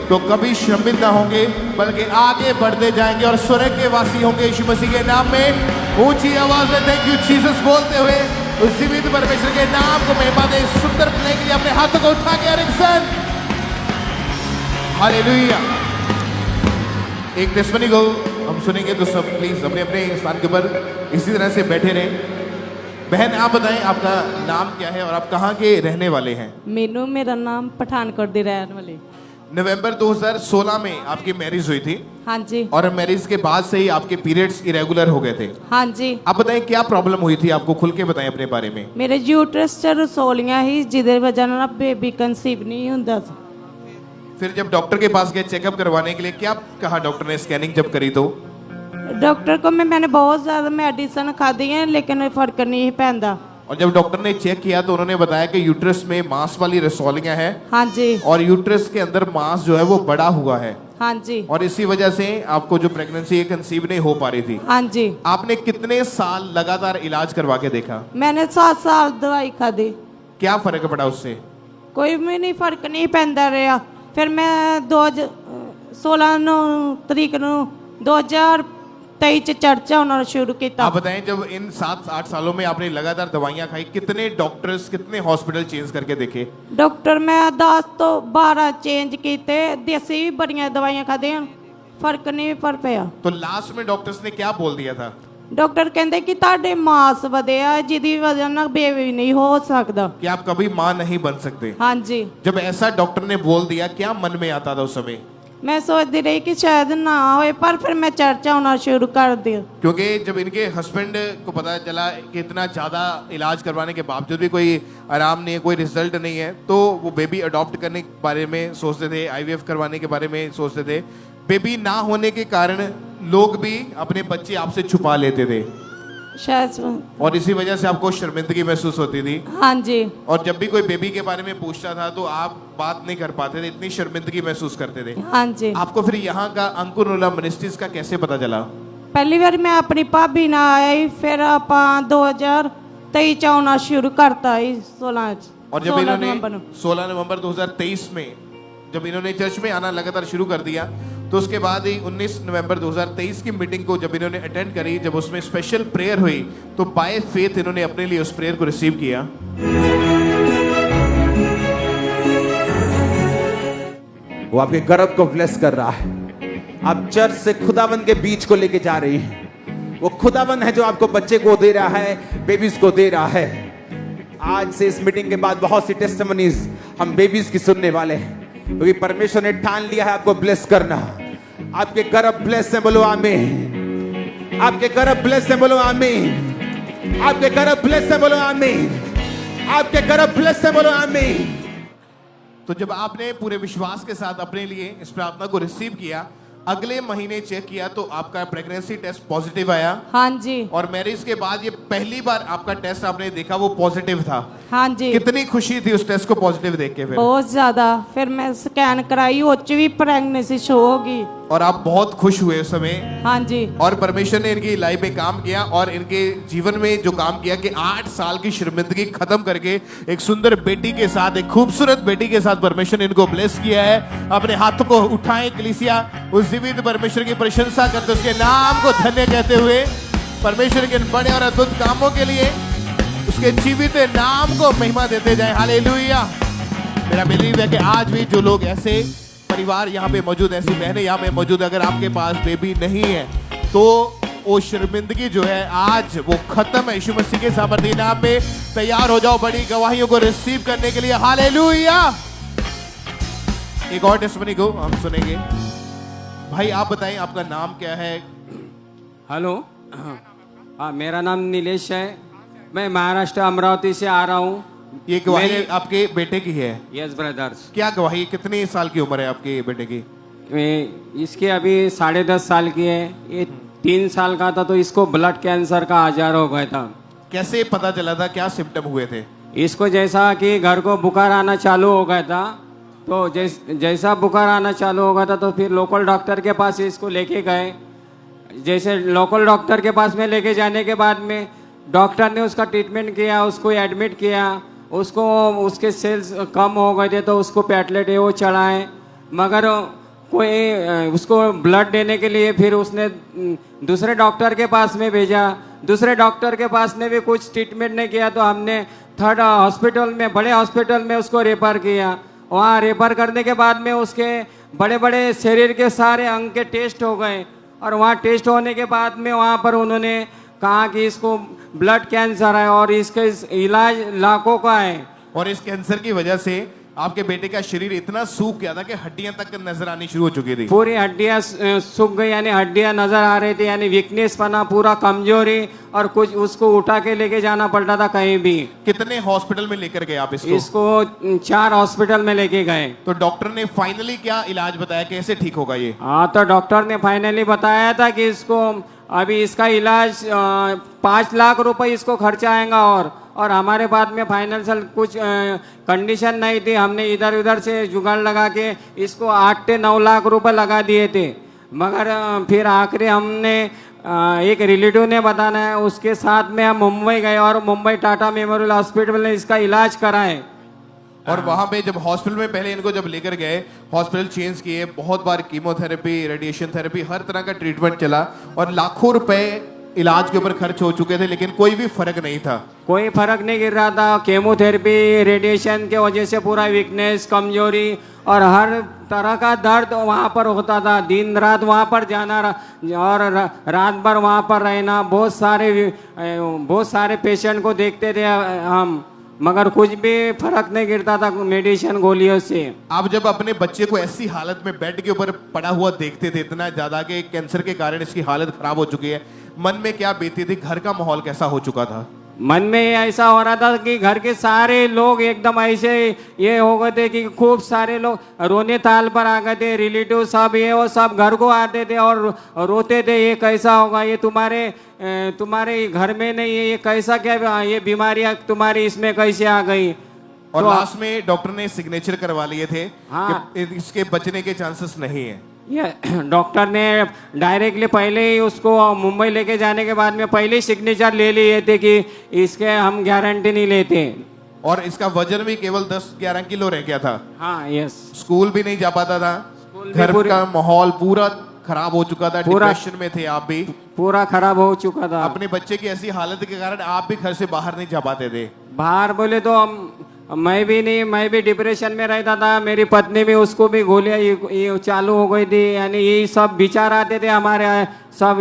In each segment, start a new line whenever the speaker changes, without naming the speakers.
तो कभी शर्मिंदा ना होंगे, बल्कि आगे बढ़ते जाएंगे और स्वर्ग के वासी होंगे यीशु मसीह के नाम में। ऊंची आवाज में थैंक यू जीसस बोलते हुए उस जीवित परमेश्वर के नाम को महिमा दें। सुंदर प्ले के लिए अपने हाथों को उठा के एरिक्सन, हालेलुया। एक टेस्टमनी को हम सुनेंगे, तो सब प्लीज अपने अपने स्थान के ऊपर इसी तरह से बैठे रहें। बहन आप बताएं आपका नाम क्या है और आप कहाँ के रहने वाले हैं?
मेनू मेरा नाम पठानकोट दी रहने वाली।
नवंबर 2016 में आपकी मैरिज हुई थी
हाँ जी।
और मैरिज के बाद से ही आपके पीरियड्स इरेगुलर हो गए थे।
हाँ जी।
आप बताएं क्या प्रॉब्लम हुई थी आपको, खुल के बताएं अपने बारे में।
मेरे यूट्रस च रसौलियां ही जिदे वजह नाल बेबी कंसीव नहीं हुंदा सी।
फिर जब डॉक्टर के पास गए चेकअप करवाने के लिए, क्या कहा डॉक्टर ने स्कैनिंग जब करी तो?
डॉक्टर को मैंने बहुत ज्यादा मेडिसिन खादी है लेकिन फर्क नहीं पैंदा।
और जब डॉक्टर ने चेक किया तो उन्होंने बताया कि यूट्रस में मांस वाली रसौलियां हैं।
हाँ जी।
और यूट्रस के अंदर मांस जो है वो बड़ा हुआ है।
हाँ जी।
और इसी वजह से आपको जो प्रेगनेंसी कंसीव नहीं हो पा रही थी।
हाँ जी।
आपने कितने साल लगातार इलाज करवा के देखा?
मैंने 7 साल दवाई खादी।
क्या फर्क पड़ा उससे?
कोई भी नहीं फर्क नहीं पैंदा रहा। फिर मैं 16 तरीक ਨੂੰ 2023 ਚ चर्चा होना शुरू किया।
आप बताएं जब इन 7-8 सालों में आपने लगातार दवाइयां खाई, कितने डॉक्टर्स कितने हॉस्पिटल चेंज करके देखे?
डॉक्टर मैं 10 तो 12 चेंज किए, देसी भी बड़ियां दवाइयां खादियां, फर्क नहीं पर पिया।
तो लास्ट में डॉक्टर्स ने क्या बोल दिया था?
डॉक्टर कहते कि ਤੁਹਾਡੇ मास ਵਧੇ ਆ ਜਿਹਦੀ वजह ਨਾਲ बेबी नहीं हो सकता,
कि आप कभी मां नहीं बन सकते।
हाँ जी।
जब ऐसा डॉक्टर ने बोल दिया, क्या मन में आता था उस समय?
मैं सोचती रही कि शायद ना होए, पर फिर मैं चर्चा होना शुरू कर दी।
क्योंकि जब इनके हस्बैंड को पता चला कि इतना ज़्यादा इलाज करवाने के बावजूद भी कोई आराम नहीं है, कोई रिजल्ट नहीं है, तो वो बेबी अडॉप्ट करने के बारे में सोचते थे, आईवीएफ करवाने के बारे में सोचते थे। बेबी ना होने के कारण लोग भी अपने बच्चे आपसे छुपा लेते थे
शायद,
और इसी वजह से आपको शर्मिंदगी महसूस होती थी।
हाँ जी।
और जब भी कोई बेबी के बारे में पूछता था तो आप बात नहीं कर पाते थे, इतनी शर्मिंदगी महसूस करते थे।
हाँ जी।
आपको फिर यहाँ का अंकुरनुला मिनिस्ट्रीज का कैसे पता चला?
पहली बार मैं अपनी भाभी ना आई, फिर आप 2023 ਚ आना शुरू करता है 16
और जब इन्होंने 16 नवंबर 2023 में जब इन्होंने चर्च में आना लगातार शुरू कर दिया, तो उसके बाद ही 19 नवंबर 2023 की मीटिंग को जब इन्होंने अटेंड करी, जब उसमें स्पेशल प्रेयर हुई, तो बाय फेथ इन्होंने अपने लिए उस प्रेयर को रिसीव किया।
वो आपके गर्भ को ब्लेस कर रहा है। आप चर्च से खुदावन के बीच को लेके जा रही हैं। वो खुदावन है जो आपको बच्चे को दे रहा है, बेबीज को दे रहा है। आज से इस मीटिंग के बाद बहुत सी टेस्टिमनीज हम बेबीज की सुनने वाले हैं, क्योंकि परमेश्वर ने ठान लिया है आपको ब्लेस करना। आपके गर्भ ब्लेस है, बोलो आमीन। आपके गर्भ ब्लेस है, बोलो आमीन। आपके गर्भ ब्लेस है, बोलो आमीन। आपके गर्भ ब्लेस है, बोलो आमीन।
तो जब आपने पूरे विश्वास के साथ अपने लिए इस प्रार्थना को रिसीव किया, अगले महीने चेक किया तो आपका प्रेगनेंसी टेस्ट पॉजिटिव आया।
हाँ जी।
और मैरिज के बाद ये पहली बार आपका टेस्ट आपने देखा वो पॉजिटिव था।
हाँ जी।
कितनी खुशी थी उस टेस्ट को पॉजिटिव देख के? फिर
बहुत ज्यादा। फिर मैं स्कैन कराई, उच्च भी प्रेगनेंसी शो होगी
और आप बहुत खुश हुए उस समय।
हाँ जी।
और परमेश्वर ने इनकी लाइफ में काम किया और इनके जीवन में जो काम किया कि 8 साल की शर्मिंदगी खत्म करके एक सुंदर बेटी के साथ, एक खूबसूरत बेटी के साथ परमेश्वर ने इनको ब्लेस किया है। अपने हाथों को उठाएं कलीसिया, उस जीवित परमेश्वर की प्रशंसा करते, उसके नाम को धन्य कहते हुए, परमेश्वर के बड़े और अद्भुत कामों के लिए उसके जीवित नाम को महिमा देते जाए। हालेलुया। मेरा बिलीव है कि आज भी जो लोग ऐसे परिवार यहाँ पे मौजूद, ऐसी बहनें यहाँ पे मौजूद, अगर आपके पास बेबी नहीं है तो वो शर्मिंदगी जो है आज वो खत्म है। यीशु मसीह के सामर्थ्य नाम में तैयार हो जाओ बड़ी गवाहियों को रिसीव करने के लिए। हालेलुया। एक और टेस्टिमनी को हम सुनेंगे। भाई आप बताएं आपका नाम क्या है?
हेलो, हाँ मेरा नाम नीलेश है, मैं महाराष्ट्र अमरावती से आ रहा हूँ।
ये गवाही आपके बेटे की है?
Yes brothers.
क्या गवाही, कितनी साल की उम्र है आपके बेटे की?
इसकी अभी 10.5 साल की है। ये 3 साल का था तो इसको ब्लड कैंसर का आजार हो गया था।
कैसे पता चला था, क्या सिम्टम हुए थे?
इसको जैसा कि घर को बुखार आना चालू हो गया था, तो जैसा बुखार आना चालू हो गया था तो फिर लोकल डॉक्टर के पास इसको लेके गए। जैसे लोकल डॉक्टर के पास में लेके जाने के बाद में डॉक्टर ने उसका ट्रीटमेंट किया, उसको एडमिट किया, उसको उसके सेल्स कम हो गए थे तो उसको पैटलेट है वो चढ़ाएं। मगर कोई उसको ब्लड देने के लिए फिर उसने दूसरे डॉक्टर के पास में भेजा। दूसरे डॉक्टर के पास ने भी कुछ ट्रीटमेंट नहीं किया तो हमने थर्ड हॉस्पिटल में, बड़े हॉस्पिटल में उसको रेफर किया। वहाँ रेफर करने के बाद में उसके बड़े बड़े शरीर के सारे अंग के टेस्ट हो गए और वहाँ टेस्ट होने के बाद में वहाँ पर उन्होंने कहा कि इसको ब्लड कैंसर है और इसका इलाज लाखों का है।
और इस कैंसर की वजह से आपके बेटे का शरीर इतना सूख गया था कि हड्डियां तक नजर आनी शुरू हो चुकी थी।
पूरी हड्डियां सूख गई, यानी हड्डियां नजर आ रही थी, यानी वीकनेस पना, पूरा कमजोरी, और कुछ उसको उठा के लेके जाना पड़ता था कहीं भी।
कितने हॉस्पिटल में लेकर गए आप इसको?
इसको 4 हॉस्पिटल में लेके गए।
तो डॉक्टर ने फाइनली क्या इलाज बताया, कैसे ठीक होगा ये?
हाँ, तो डॉक्टर ने फाइनली बताया था कि इसको अभी इसका इलाज 5 लाख रुपए इसको खर्चा आएगा और हमारे पास में फाइनेंशियल कुछ कंडीशन नहीं थी। हमने इधर उधर से जुगाड़ लगा के इसको 8 से 9 लाख रुपए लगा दिए थे। मगर फिर आखिरी हमने एक रिलेटिव ने बताना है, उसके साथ में हम मुंबई गए और मुंबई टाटा मेमोरियल हॉस्पिटल में इसका इलाज कराए।
और वहां पे जब हॉस्पिटल में पहले इनको जब लेकर गए, हॉस्पिटल चेंज किए, बहुत बार कीमोथेरेपी, रेडिएशन थेरेपी, हर तरह का ट्रीटमेंट चला और लाखों रुपए इलाज के ऊपर खर्च हो चुके थे, लेकिन कोई भी फर्क नहीं था।
कोई फर्क नहीं गिर रहा था। केमोथेरेपी, रेडिएशन के वजह से पूरा वीकनेस, कमजोरी और हर तरह का दर्द वहाँ पर होता था। दिन रात वहाँ पर जाना और रात भर वहाँ पर रहना। बहुत सारे पेशेंट को देखते थे हम, मगर कुछ भी फर्क नहीं गिरता था मेडिसिन गोलियों से।
आप जब अपने बच्चे को ऐसी हालत में बेड के ऊपर पड़ा हुआ देखते थे, इतना ज्यादा कि कैंसर के कारण इसकी हालत खराब हो चुकी है, मन में क्या बीती थी? घर का माहौल कैसा हो चुका था?
मन में ऐसा हो रहा था कि घर के सारे लोग एकदम ऐसे ये हो गए थे कि खूब सारे लोग रोने ताल पर आ गए थे। रिलेटिव सब ये वो सब घर को आते थे और रोते थे, ये कैसा होगा, ये तुम्हारे घर में नहीं है, ये कैसा, क्या ये बीमारियां तुम्हारी इसमें कैसे आ गई।
और
तो
लास्ट में डॉक्टर ने सिग्नेचर करवा लिए थे
हाँ।
कि इसके बचने के चांसेस नहीं है।
ये डॉक्टर ने डायरेक्टली पहले ही उसको मुंबई लेके जाने के बाद में पहले ही सिग्नेचर ले लिए थे कि इसके हम गारंटी नहीं लेते।
और इसका वजन भी केवल 10-11 किलो रह गया था।
हाँ, यस।
स्कूल भी नहीं जा पाता था,
भी
घर का माहौल पूरा खराब हो चुका था, डिप्रेशन में थे आप भी,
पूरा खराब हो चुका था।
अपने बच्चे की ऐसी हालत के कारण आप भी घर से बाहर नहीं जा पाते थे।
बाहर बोले तो मैं भी डिप्रेशन में रहता था। मेरी पत्नी भी, उसको भी गोलियां ये चालू हो गई थी, यानी ये सब विचार आते थे हमारे सब।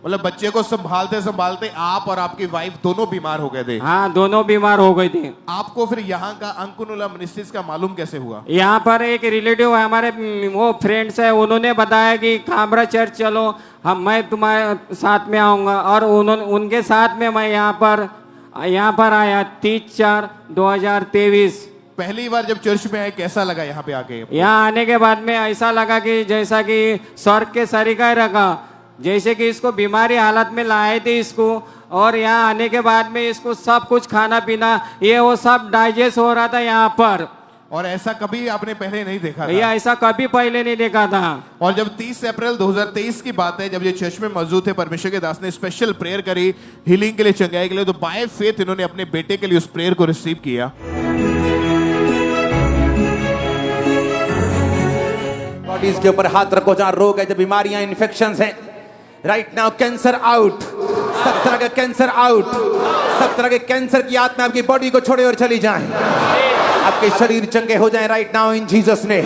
मतलब बच्चे को संभालते संभालते आप और आपकी वाइफ दोनों बीमार हो गए थे।
हाँ, दोनों बीमार हो गए थे।
आपको फिर यहाँ का अंकुनुला मिनिस्ट्रीज का मालूम कैसे हुआ?
यहाँ पर एक रिलेटिव है हमारे, वो फ्रेंड्स है, उन्होंने बताया कि कामरा चर्च चलो, मैं तुम्हारे साथ में आऊंगा। और उनके साथ में मैं यहाँ पर आया 30/4/2023।
पहली बार जब चर्च में आए कैसा लगा यहाँ पे आके?
यहाँ आने के बाद में ऐसा लगा कि जैसा कि स्वर्ग के सरीका रखा, जैसे कि इसको बीमारी हालत में लाए थे इसको, और यहाँ आने के बाद में इसको सब कुछ खाना पीना ये वो सब डाइजेस्ट हो रहा था यहाँ पर।
और ऐसा कभी आपने पहले नहीं देखा था?
ये ऐसा कभी पहले नहीं देखा था।
और जब 30 अप्रैल 2023 की बात है, जब ये चर्च में मौजूद थे, परमेश्वर के दास ने स्पेशल प्रेयर करी हीलिंग के लिए, चंगाई के लिए, तो बाय फेथ इन्होंने अपने बेटे के लिए उस प्रेयर को रिसीव किया।
बॉडीज के ऊपर हाथ रखो जहां रोग है, जब बीमारियां, इन्फेक्शंस है। राइट नाउ कैंसर आउट, सब तरह का कैंसर आउट, सब तरह के कैंसर की आत्मा आपकी बॉडी को छोड़े और चली जाए, आपके शरीर चंगे हो जाएं राइट नाउ इन जीसस ने।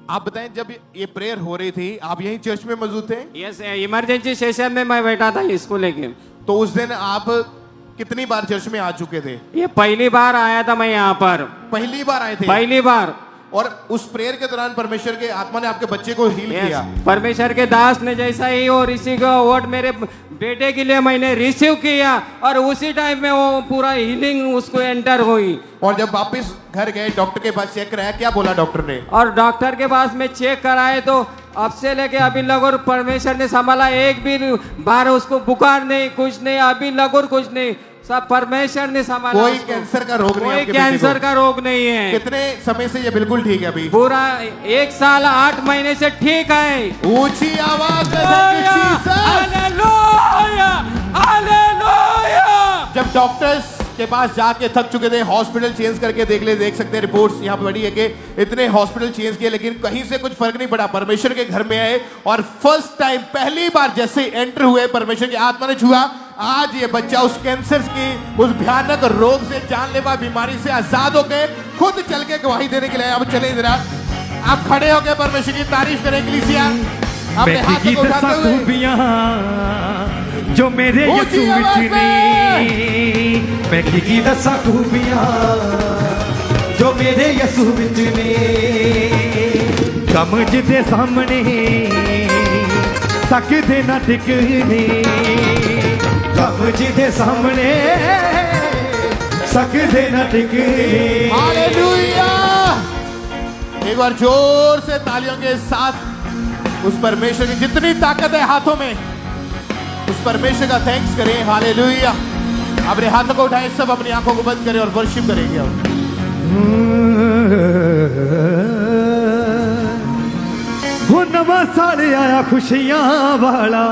आप बताएं, जब ये प्रेयर हो रही थी, आप यहीं चर्च में मौजूद थे?
यस, इमरजेंसी सेशन में मैं बैठा था इसको लेके।
तो उस दिन आप कितनी बार चर्च में आ चुके थे?
ये पहली बार आया था मैं यहाँ पर।
पहली बार आए थे?
पहली बार।
और उस प्रेयर के दौरान परमेश्वर के आत्मा ने आपके बच्चे को हील किया।
परमेश्वर के दास ने जैसा ही वो रिसीव किया वर्ड मेरे बेटे के लिए मैंने रिसीव किया, और उसी टाइम में वो पूरा हीलिंग उसको एंटर हुई।
और जब वापस घर गए, डॉक्टर के पास चेक कराया, क्या बोला डॉक्टर ने?
और डॉक्टर के पास में चेक कराए तो अब से लेके अभी लगोर परमेश्वर ने संभाला, एक भी बार उसको बुखार नहीं, कुछ नहीं, अभी लगोर कुछ नहीं, सब परमेश्वर ने संभाला।
कोई कैंसर का रोग नहीं,
कोई
आपके बेटे को?
कैंसर का रोग नहीं है।
कितने समय से ये बिल्कुल ठीक है? अभी
पूरा 1 साल 8 महीने से ठीक है।
ऊंची आवाज में thank you, Jesus!
Hallelujah, hallelujah.
जब डॉक्टर्स के पास जाके थक चुके थे, हॉस्पिटल चेंज करके देख सकते हैं रिपोर्ट्स यहाँ पे बड़ी है कि इतने हॉस्पिटल चेंज किए लेकिन कहीं से कुछ फर्क नहीं पड़ा। परमेश्वर के घर में आए और फर्स्ट टाइम पहली बार जैसे एंटर हुए परमेश्वर की आत्मा ने छुआ, आज ये बच्चा उस कैंसर की उस भयानक रोग से, जानलेवा बीमारी से आजाद होकर खुद चल के गवाही देने के लिए। अब चले जरा आप खड़े होकर परमेश्वर की तारीफ करें कलीसिया, अपने हाथ को उठाते हुए
जो मेरे यसू विच ने, मैं की दसा खूबियां जो मेरे यसू विच ने, कम जिदे सामने सकदे ना टिकने, कम जिदे सामने सकदे ना टिकने।
हालेलुया! एक बार जोर से तालियों के साथ उस परमेश्वर की जितनी ताकत है हाथों में, उस परमेश्वर का थैंक्स करें। हालेलुया! अपने हाथों को उठाएं, सब अपनी आंखों को बंद करें और वर्शिप करेंगे।
वो नवा साल आया खुशियां वाला,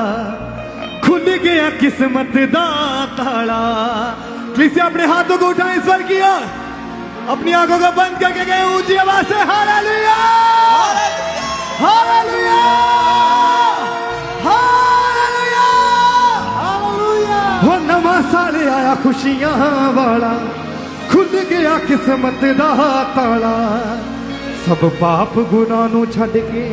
खुल गया किस्मत दा ताला। प्लीज अपने हाथों को उठाएं स्वर किया, अपनी आंखों को बंद करके गए ऊंची आवाज से हालेलुया हालेलुया हालेलुया हालेलुया। वो नवा साल आया खुशियां वाला, खुल गया किस्मत दा ताला। सब पाप गुनाह नू छड्ड के